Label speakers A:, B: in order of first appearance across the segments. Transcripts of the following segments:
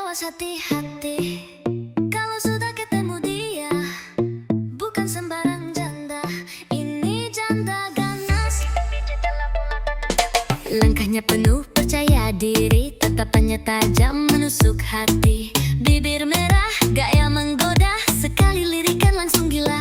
A: awas hati-hati. Kalau sudah ketemu dia, bukan sembarang janda. Ini janda ganas. Langkahnya penuh percaya diri, tatapannya tajam menusuk hati. Bibir merah, gaya menggoda, sekali lirikan langsung gila.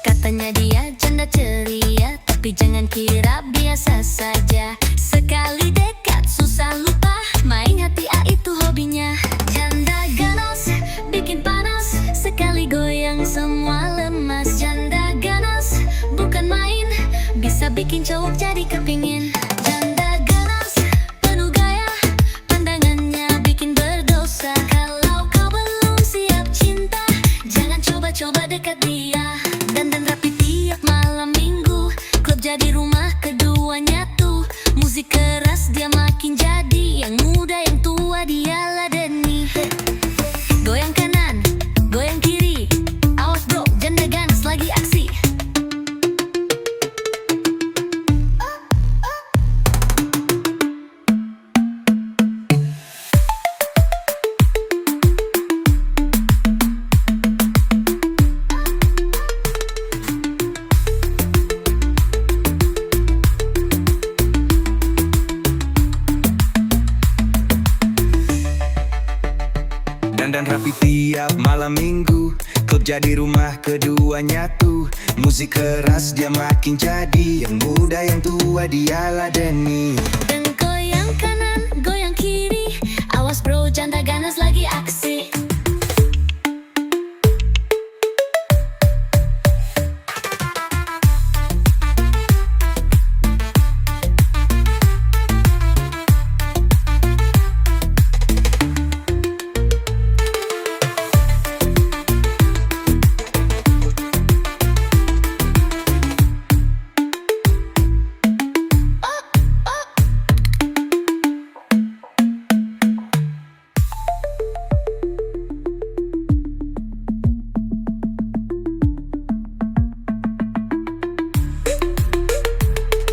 A: Katanya dia janda ceria, tapi jangan kira biasa saja. Sekali dekat susah lupa, main hati itu hobinya. Janda ganas, bikin panas, sekali goyang semua lemas. Janda ganas, bukan main, bisa bikin cowok jadi kepingin. Janda ganas, penuh gaya, pandangannya bikin berdosa. Kalau kau belum siap cinta, jangan coba-coba dekat dia. Dandan rapi tiap malam minggu, klub jadi rumah keduanya tuh. Musik keras dia makin jadi, yang muda yang tua dia ladeni. Goyang kanan, goyang kiri, awas bro, janda ganas lagi aksi.
B: Dandan rapi tiap malam minggu, klub jadi rumah keduanya tuh. Musik keras dia makin jadi, yang muda yang tua dia ladeni.
A: Dan goyang kanan, goyang kiri, awas bro, janda ganas lagi aksi.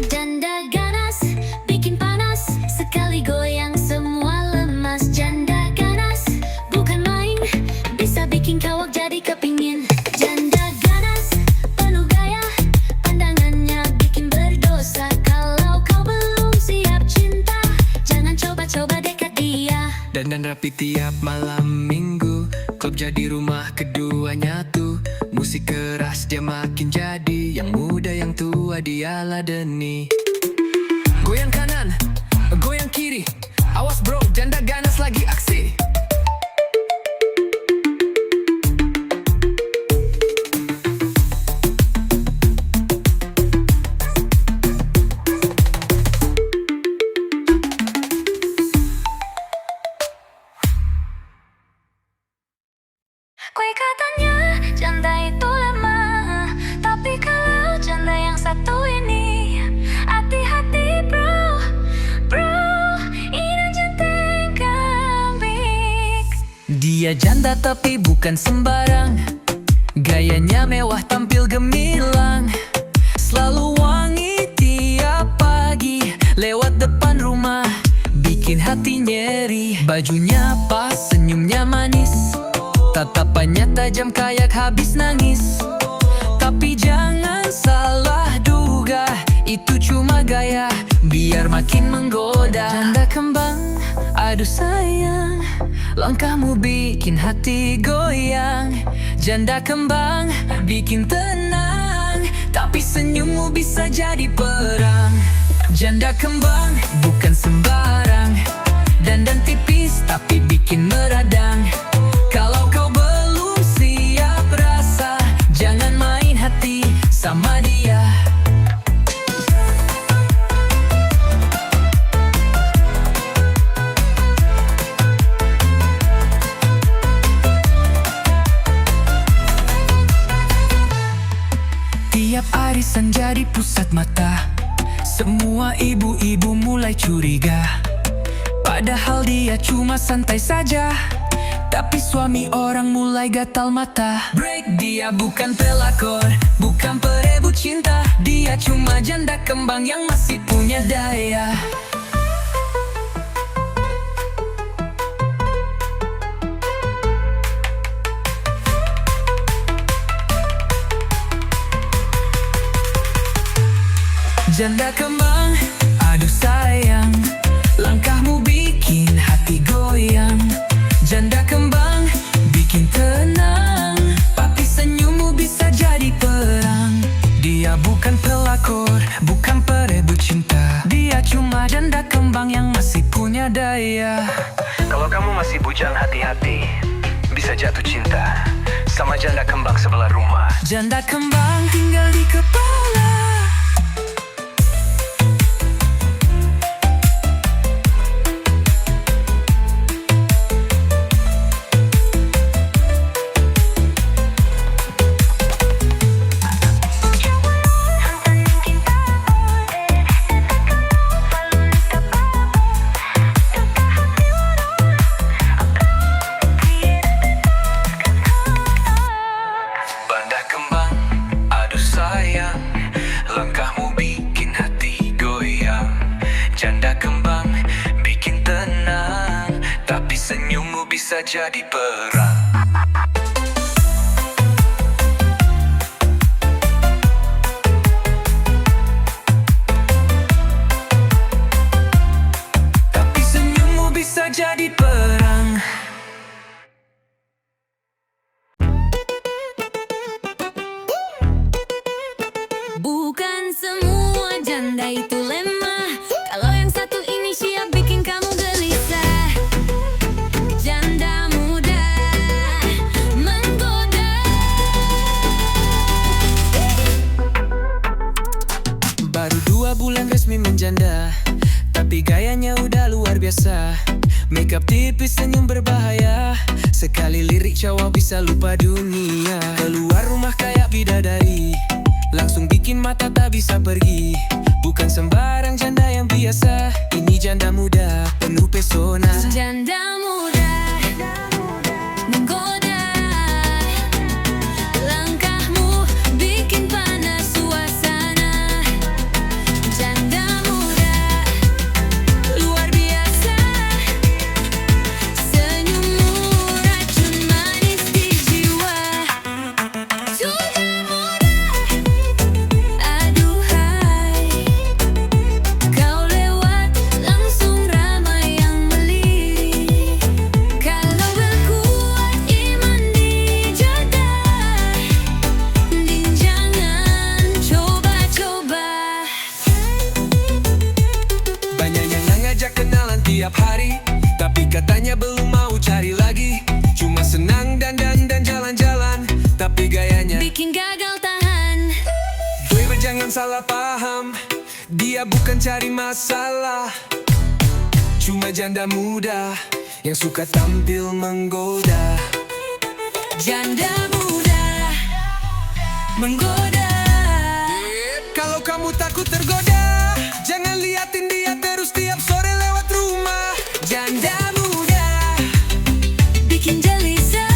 A: Janda ganas, bikin panas, sekali goyang semua lemas. Janda ganas, bukan main, bisa bikin kawak jadi kepingin. Janda ganas, penuh gaya, pandangannya bikin berdosa. Kalau kau belum siap cinta, jangan coba-coba dekat dia.
B: Dandan rapi tiap malam minggu, klub jadi rumah keduanya tuh. Musik keras dia makin jadi, yang muda yang tua dia ladeni. Goyang kanan, goyang kiri, awas bro, janda ganas lagi aksi.
A: Kue katanya janda itu lemah, tapi kalau janda yang satu ini, hati-hati bro, ini jenteng kambing.
C: Dia janda tapi bukan sembarang, gayanya mewah tampil gemilang. Selalu wangi tiap pagi, lewat depan rumah, bikin hati nyeri. Bajunya pas, senyumnya manis, tatapannya tajam kayak habis nangis. Tapi jangan salah duga, itu cuma gaya, biar makin menggoda. Janda kembang, aduh sayang, langkahmu bikin hati goyang. Janda kembang, bikin tenang, tapi senyummu bisa jadi perang. Janda kembang, bukan sembarang, dandan tipis tapi bikin meradang. Kalau kau belum siap rasa, jangan main hati sama dia. Tiap arisan jadi pusat mata, semua ibu-ibu mulai curiga. Padahal dia cuma santai saja, tapi suami orang mulai gatal mata. Break, dia bukan pelakor, bukan perebut cinta, dia cuma janda kembang yang masih punya daya. Janda kembang, aduh sayang, langkahmu bikin hati goyang. Janda kembang, bikin tenang, tapi senyummu bisa jadi perang. Dia bukan pelakor, bukan perebut cinta. Dia cuma janda kembang yang masih punya daya.
D: Kalau kamu masih bujang, hati-hati, bisa jatuh cinta sama janda kembang sebelah rumah.
C: Janda kembang tinggal di kepala.
D: Banda kembang, aduh sayang, langkahmu bikin hati goyang. Janda kembang, bikin tenang, tapi senyummu bisa jadi perang.
C: Tapi senyummu bisa jadi perang.
A: Bukan semua janda itu lemah. Kalau yang satu ini siap bikin kamu gelisah. Janda muda menggoda.
B: Baru 2 bulan resmi menjanda, tapi gayanya udah luar biasa. Makeup tipis, senyum berbahaya. Sekali lirik cowok bisa lupa dunia. Keluar rumah kayak bidadari, langsung bikin mata tak bisa pergi. Bukan sembarang janda yang biasa, ini janda muda penuh pesona.
A: Janda muda menggoda. Langkahmu bikin panas suasana. Janda muda luar biasa. Senyummu racun manis di jiwa. Janda muda, aduhai, kau lewat langsung ramai yang melirik. Kalau berkuat iman dijaga, din jangan coba-coba.
B: Banyak yang ngajak kenalan tiap hari, tapi katanya belum mau cari lagi. Cuma senang dandan dan jalan-jalan, tapi gayanya
A: Bikin gagal tahan.
B: Baby jangan salah paham, dia bukan cari masalah. Cuma janda muda yang suka tampil menggoda.
A: Janda muda menggoda.
B: Kalau kamu takut tergoda, jangan liatin dia terus tiap sore lewat rumah.
A: Janda muda bikin gelisah.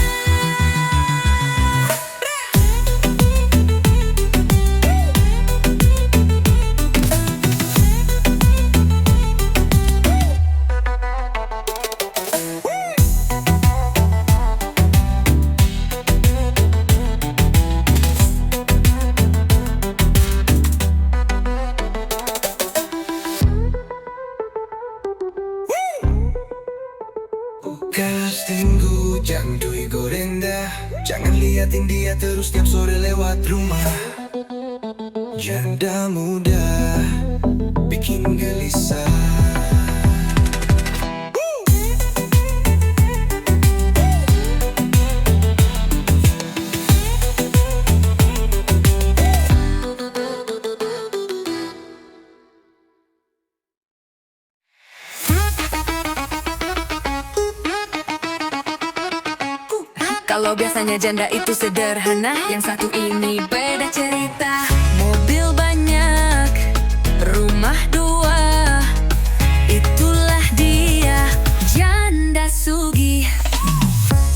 B: Bukas tunggu jang dui gorenda, jangan liatin dia terus tiap sore lewat rumah. Janda muda bikin gelisah.
A: Kalau biasanya janda itu sederhana, yang satu ini beda cerita. Mobil banyak, rumah 2, itulah dia, janda sugih.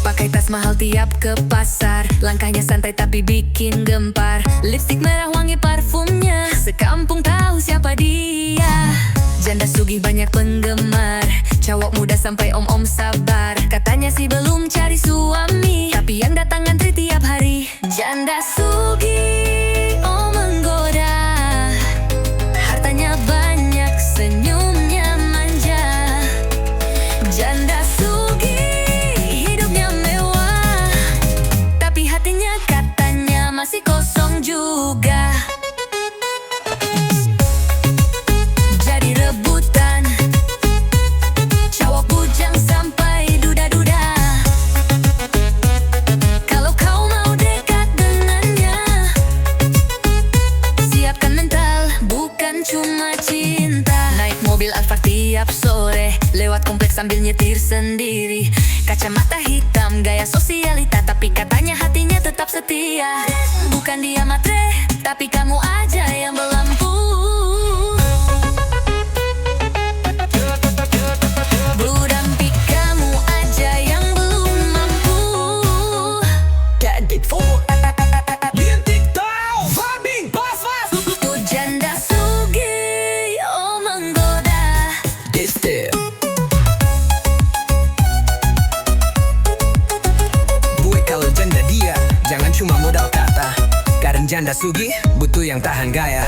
A: Pakai tas mahal tiap ke pasar, langkahnya santai tapi bikin gempar. Lipstik merah wangi parfumnya, sekampung tahu siapa dia. Janda sugih banyak penggemar, cowok muda sampai om-om sabar. Katanya sih belum cari suami, tapi yang datang ngantri tiap hari. Janda sugih, oh menggoda. Kacamata hitam, gaya sosialita, tapi katanya hatinya tetap setia. Bukan dia matre, tapi kamu aja yang melampu. Burampi kamu aja yang belum mampu. Tuh janda sugih, oh menggoda.
B: Buat kalau janda dia, jangan cuma modal kata. Karena janda sugih, butuh yang tahan gaya.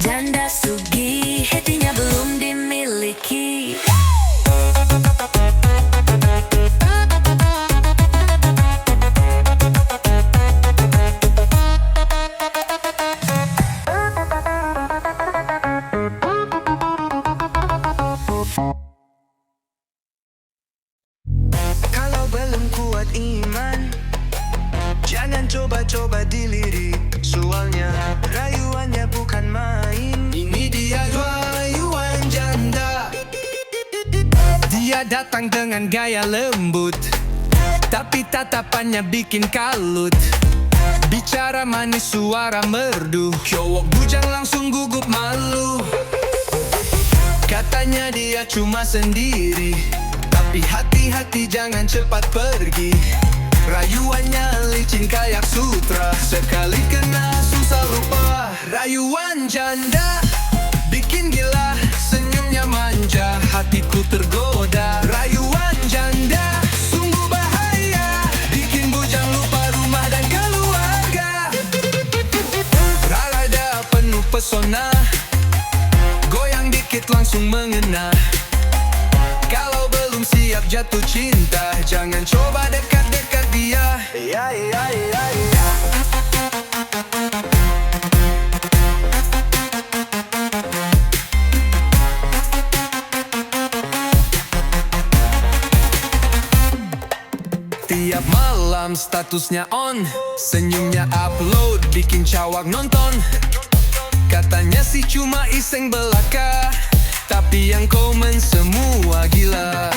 A: Janda sugih, hatinya belum dimiliki.
E: Kalau belum kuat iman, jangan coba-coba dilirik. Soalnya rayuannya bukan main. Ini dia rayuan janda.
B: Dia datang dengan gaya lembut, tapi tatapannya bikin kalut. Bicara manis, suara merdu, cowok bujang langsung gugup malu. Katanya dia cuma sendiri, tapi hati-hati jangan cepat pergi. Rayuannya licin kayak sutra, sekali kena susah lupa. Rayuan janda bikin gila, senyumnya manja, hatiku tergoda. Rayuan janda sungguh bahaya, bikin bujang lupa rumah dan keluarga. Rada penuh pesona, goyang dikit langsung mengena. Kalau belum siap jatuh cinta, jangan coba dekat-dekat dia.
E: Ya, ya, ya, ya.
B: Tiap malam statusnya on, senyumnya upload, bikin cawak nonton. Katanya sih cuma iseng belaka, tapi yang komen semua gila.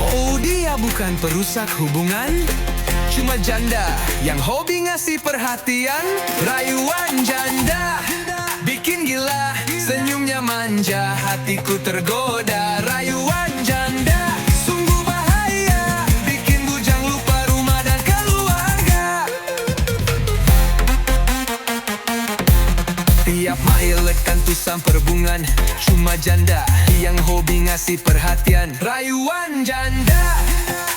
B: Oh, dia bukan perusak hubungan, cuma janda yang hobi ngasih perhatian. Rayuan janda bikin gila, senyumnya manja, hatiku tergoda. Rayuan janda sungguh bahaya, bikin bujang lupa rumah dan keluarga. Tiap mahir lekan tusan perbungan, cuma janda yang hobi ngasih perhatian. Rayuan janda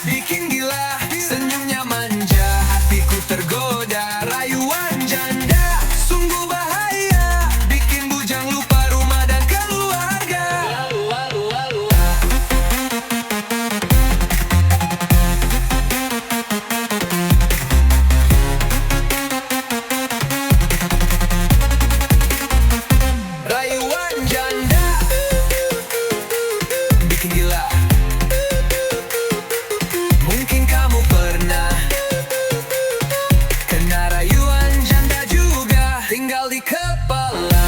B: bikin gila, senyumnya manja, hatiku tergoda. Rayuan janda sungguh bahaya, bikin bujang lupa rumah dan keluarga. Rayuan janda bikin gila. Mungkin kamu pernah kena rayuan janda juga, tinggal di kepala.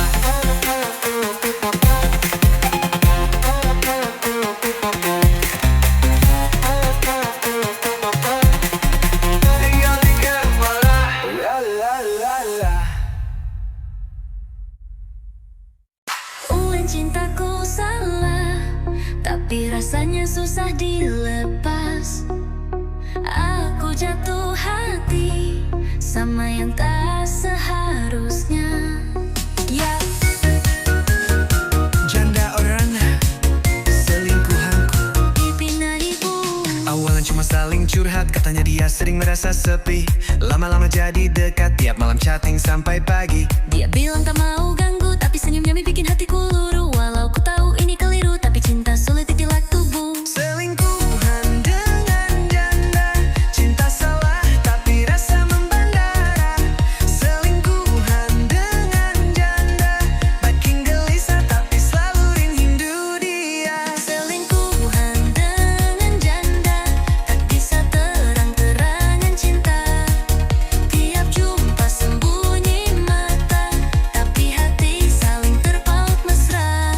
B: Tinggal di kepala. La la la la.
A: Cintaku salah, tapi rasanya susah dilepas. Aku jatuh hati sama yang tak seharusnya. Ya,
B: Janda orang selingkuhanku.
A: dipindah ibu.
B: Awalnya cuma saling curhat, katanya dia sering merasa sepi. Lama-lama jadi dekat, tiap malam chatting sampai pagi.
A: Dia bilang tak mau ganggu, tapi senyumnya bikin hatiku luruh. Walau ku tahu ini keliru, tapi cinta sulit ditilak tubuh.
B: Selingkuhan dengan janda, cinta salah tapi rasa membandara. Selingkuhan dengan janda, bikin gelisah tapi selalu rindu dia.
A: Selingkuhan dengan janda, tak bisa terang-terangan cinta. Tiap jumpa sembunyi mata, tapi hati saling terpaut mesra.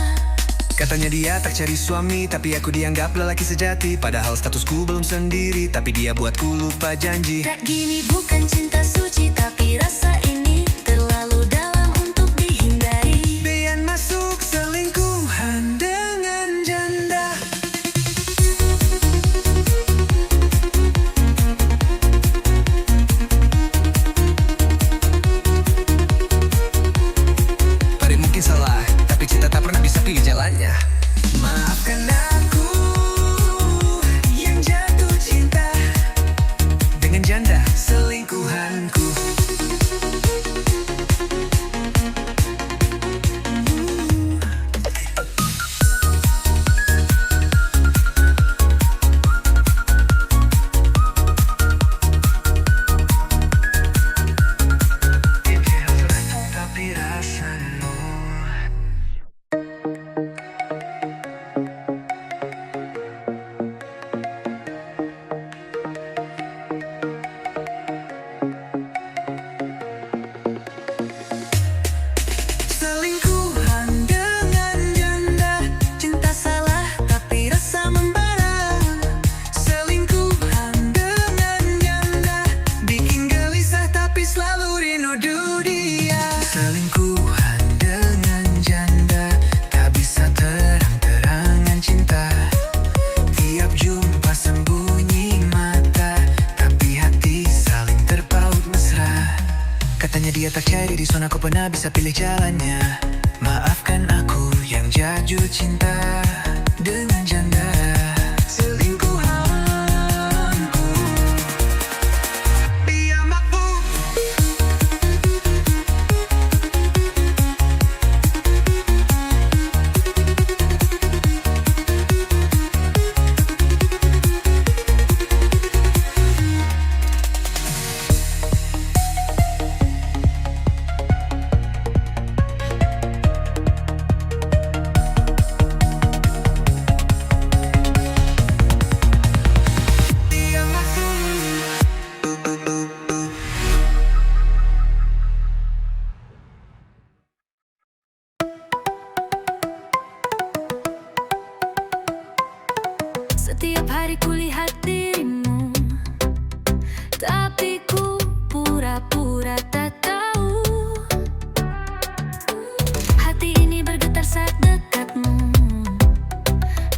E: cari suami, tapi aku dianggap lelaki sejati. Padahal statusku belum sendiri, tapi dia buatku lupa janji.
A: Tak gini bukan cinta suci, tapi rasa ini terlalu dalam untuk dihindari.
E: Biar masuk selingkuhan dengan janda. Pada mungkin salah, tapi cinta tak pernah bisa pilih jalannya. Maafkan aku yang jatuh cinta dengan janda selingkuhanku. Tapi rasanya selingkuhan dengan janda.
A: Cinta salah, tapi rasa membara.
E: Selingkuhan dengan janda bikin gelisah tapi selalu rindu dia. Selingkuhan dengan janda tak bisa terang-terangan cinta. Tiap jumpa sembunyi mata, tapi hati saling terpaut mesra. Katanya dia tak cari di zona kau pernah bisa pilih jalannya. Maafkan aku yang jatuh cinta dengan janda selingkuhanku. Biar makbul. Biar makbul.
A: Setiap hari kulihat dirimu, tapi ku pura-pura tak tahu. Hati ini bergetar saat dekatmu,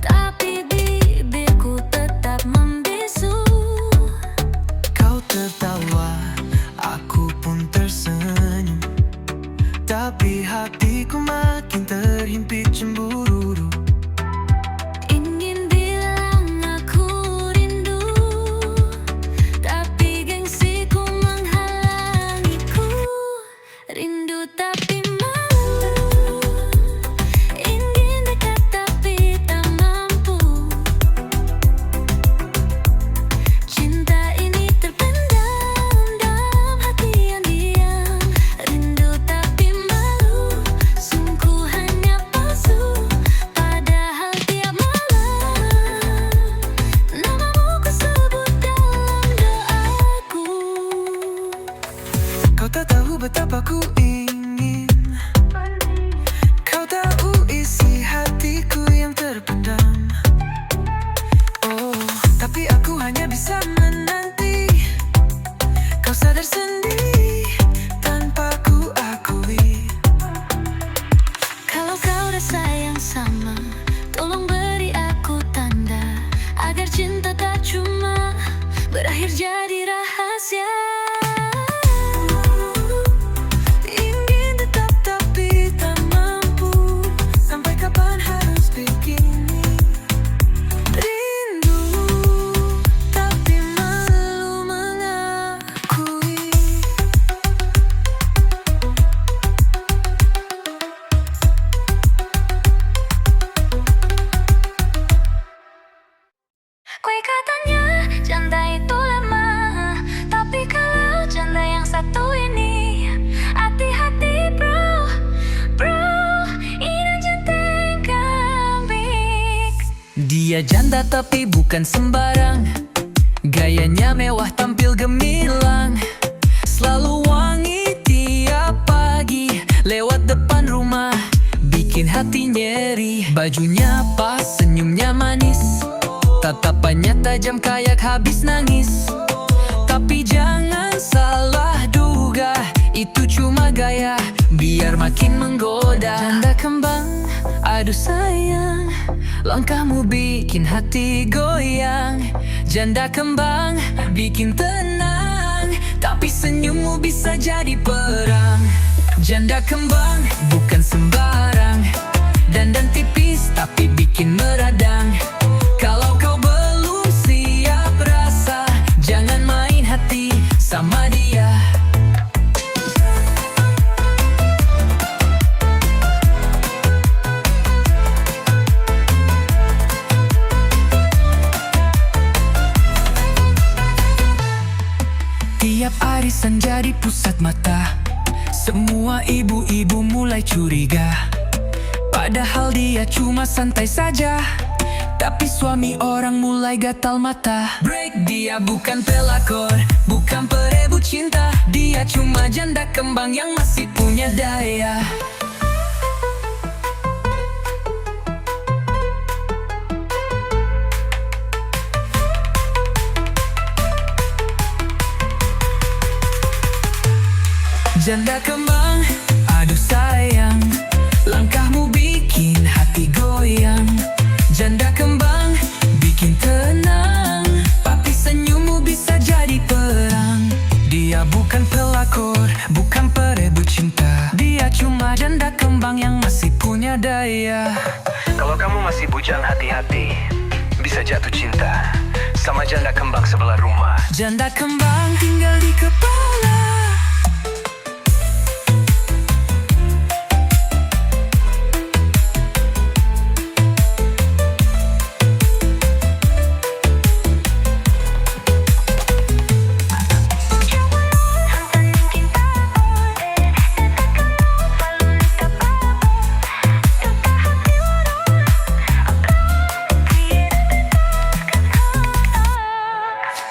A: tapi bibirku tetap membisu.
E: Kau tertawa, aku pun tersenyum, tapi hatiku makin terhimpit cemburu.
A: Ingin bilang aku rindu, tapi gengsiku menghalangiku. Rindu tapi malu, ingin dekat tapi tak mampu. Cinta ini terpendam dalam hati yang diam. Rindu tapi malu, sungguh hanya palsu. Padahal tiap malam namamu ku sebut dalam doaku.
E: Kau tak tahu betapa ku ingin. Kau tahu isi hatiku yang terpendam. Oh, tapi aku hanya bisa menanti. Kau sadar sendiri tanpa ku akui.
A: Kalau kau rasa yang sama, tolong beri aku tanda, agar cinta tak cuma berakhir jadi rahasia.
E: Ingin tetap tapi tak mampu. Sampai kapan harus begini? Rindu tapi malu mengakui.
A: Kue katanya janda itu lemah, tapi kalau janda yang satu ini, hati-hati bro, ini jenteng kambing.
C: Dia janda tapi bukan sembarang. Gayanya mewah tampil gemilang, selalu wangi tiap pagi lewat depan rumah, bikin hati nyeri. Bajunya pas, senyumnya manis, tatapannya tajam kayak habis nangis. Tapi jangan salah duga, itu cuma gaya biar makin menggoda. Janda kembang, aduh sayang, langkahmu bikin hati goyang. Janda kembang, bikin tenang, tapi senyummu bisa jadi perang. Janda kembang, bukan sembarang, dandan tipis tapi bikin meradang. Kalau kau belum siap rasa, jangan main hati sama dia. Tiap arisan jadi pusat mata, semua ibu-ibu mulai curiga. Padahal dia cuma santai saja, tapi suami orang mulai gatal mata. Break, dia bukan pelakor, bukan perebut cinta, dia cuma janda kembang yang masih punya daya. Janda kembang, aduh sayang, langkahmu bikin hati goyang. Janda kembang, bikin tenang, tapi senyummu bisa jadi perang. Dia bukan pelakor, bukan perebut cinta, dia cuma janda kembang yang masih punya daya.
D: Kalau kamu masih bujang, hati-hati, bisa jatuh cinta sama janda kembang sebelah rumah.
C: Janda kembang tinggal di kepala.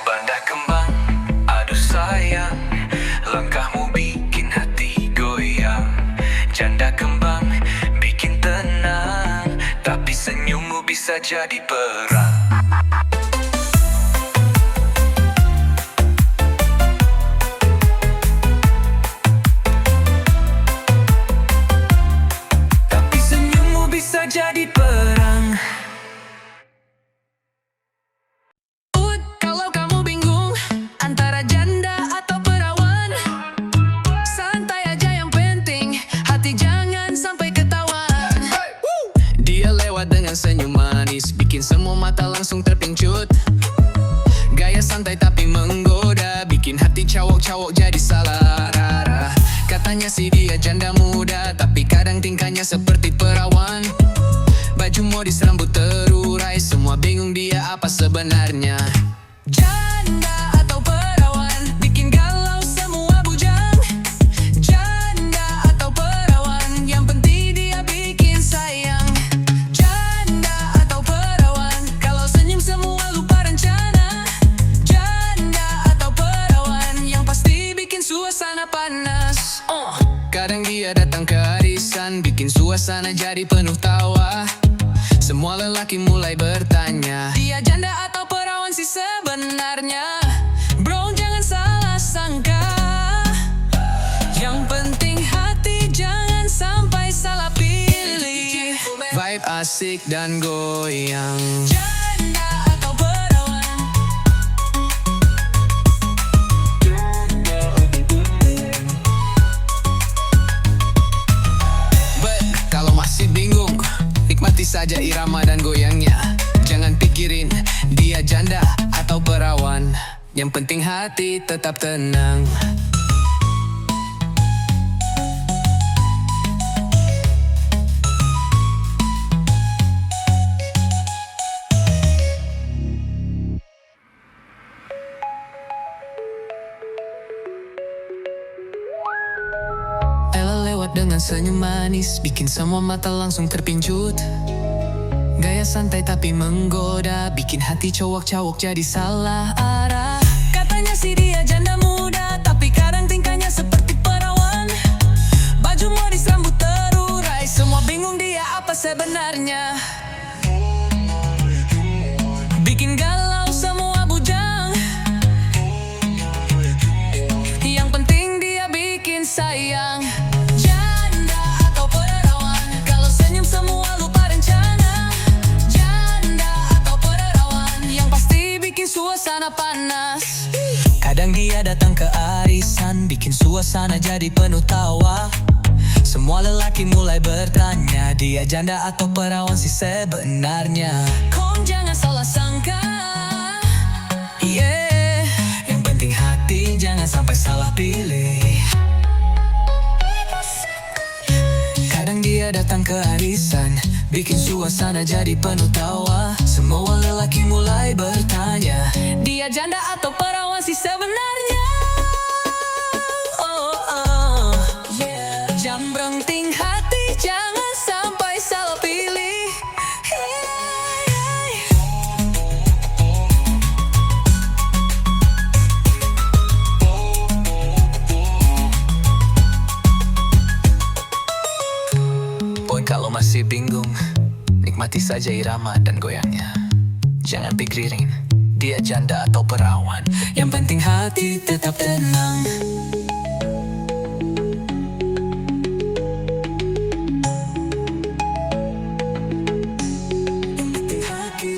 B: Janda kembang, aduh sayang, langkahmu bikin hati goyang. Janda kembang, bikin tenang, tapi senyummu bisa jadi perang.
C: Tapi senyummu bisa jadi perang. Kalau kamu bingung antara janda atau perawan, santai aja, yang penting hati jangan sampai ketahuan.
B: Dia lewat dengan senyum manis, bikin semua mata langsung terpincut. Gaya santai tapi menggoda, bikin hati cowok-cowok jadi salah arah. Katanya sih dia janda muda, tapi kadang tingkahnya seperti perawan. Baju modis, rambut terurai, semua bingung dia apa sebenarnya.
C: Janda atau perawan, bikin galau semua bujang. Janda atau perawan, yang penting dia bikin sayang. Janda atau perawan, kalau senyum semua lupa rencana. Janda atau perawan, yang pasti bikin suasana panas.
B: Kadang dia datang ke arisan, bikin suasana jadi penuh tawa. Semua lelaki mulai bertanya,
C: Dia janda atau perawan sih sebenarnya? Bro, jangan salah sangka, yang penting hati jangan sampai salah pilih.
B: vibe asik dan goyang.
C: Janda atau perawan,
B: But kalau masih bingung, nikmati saja irama dan goyangnya. Jangan pikirin dia janda atau perawan, yang penting hati tetap tenang. Ella lewat dengan senyum manis, bikin semua mata langsung terpincut. Gaya santai tapi menggoda, bikin hati cowok-cowok jadi salah arah.
C: katanya sih dia janda muda, tapi kadang tingkahnya seperti perawan. Baju modis, rambut terurai, semua bingung dia apa bikin galau semua bujang. Yang penting dia bikin sayang. Janda atau perawan, kalau senyum semua lupa rencana. Janda atau perawan, yang pasti bikin suasana panas. Kadang dia datang ke arisan, bikin suasana jadi penuh tawa. Semua lelaki mulai bertanya, dia janda atau perawan sih sebenarnya. Kau jangan salah sangka, yeah. Yang penting hati jangan sampai salah pilih. Kadang dia datang ke arisan, bikin suasana jadi penuh tawa. Semua lelaki mulai bertanya, dia janda atau perawan sih sebenarnya. Yang penting hati jangan sampai salah pilih. Boy, kalau masih bingung, nikmati saja irama dan goyangnya. Jangan pikirin dia janda atau perawan. Yang penting hati tetap tenang.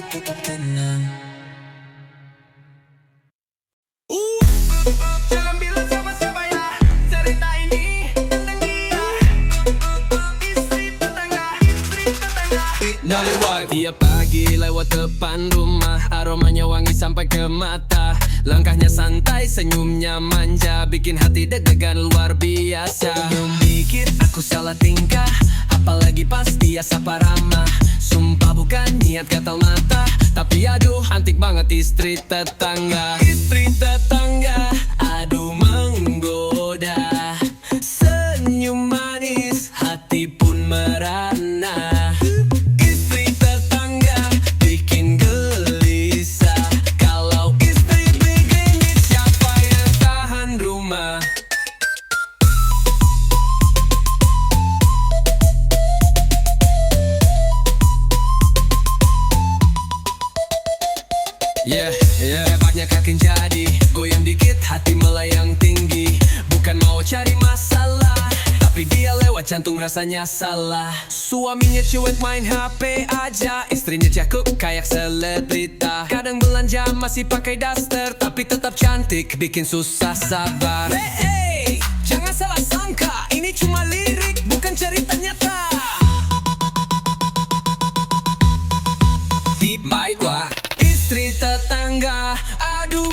C: Tetap tenang.
E: Jangan bilang siapa-siapa ya, cerita ini tentang dia. Istri tetangga, istri tetangga.
B: Tiap pagi lewat depan rumah, aromanya wangi sampai ke mata. Langkahnya santai, senyumnya manja, bikin hati deg-degan luar biasa. Mikir aku salah tingkah, apalagi pas dia sapa ramah. Sumpah bukan niat gatal mata, tapi aduh antik banget istri tetangga. Istri tetangga, aduh menggoda. Senyum manis, hati pun merana. Istri tetangga, bikin gelisah. Kalau istri bikin hit, siapa yang tahan rumah? Yeah, hebatnya kakin jadi, goyang dikit hati melayang tinggi. Bukan mau cari masalah, tapi dia lewat jantung rasanya salah. Suaminya cuek main HP aja, istrinya cakep kayak selebrita. Kadang belanja masih pakai daster, tapi tetap cantik, bikin susah sabar. Hey, jangan salah sangka, ini cuma lirik, bukan cerita nyata. Di baiklah istri tetangga, aduh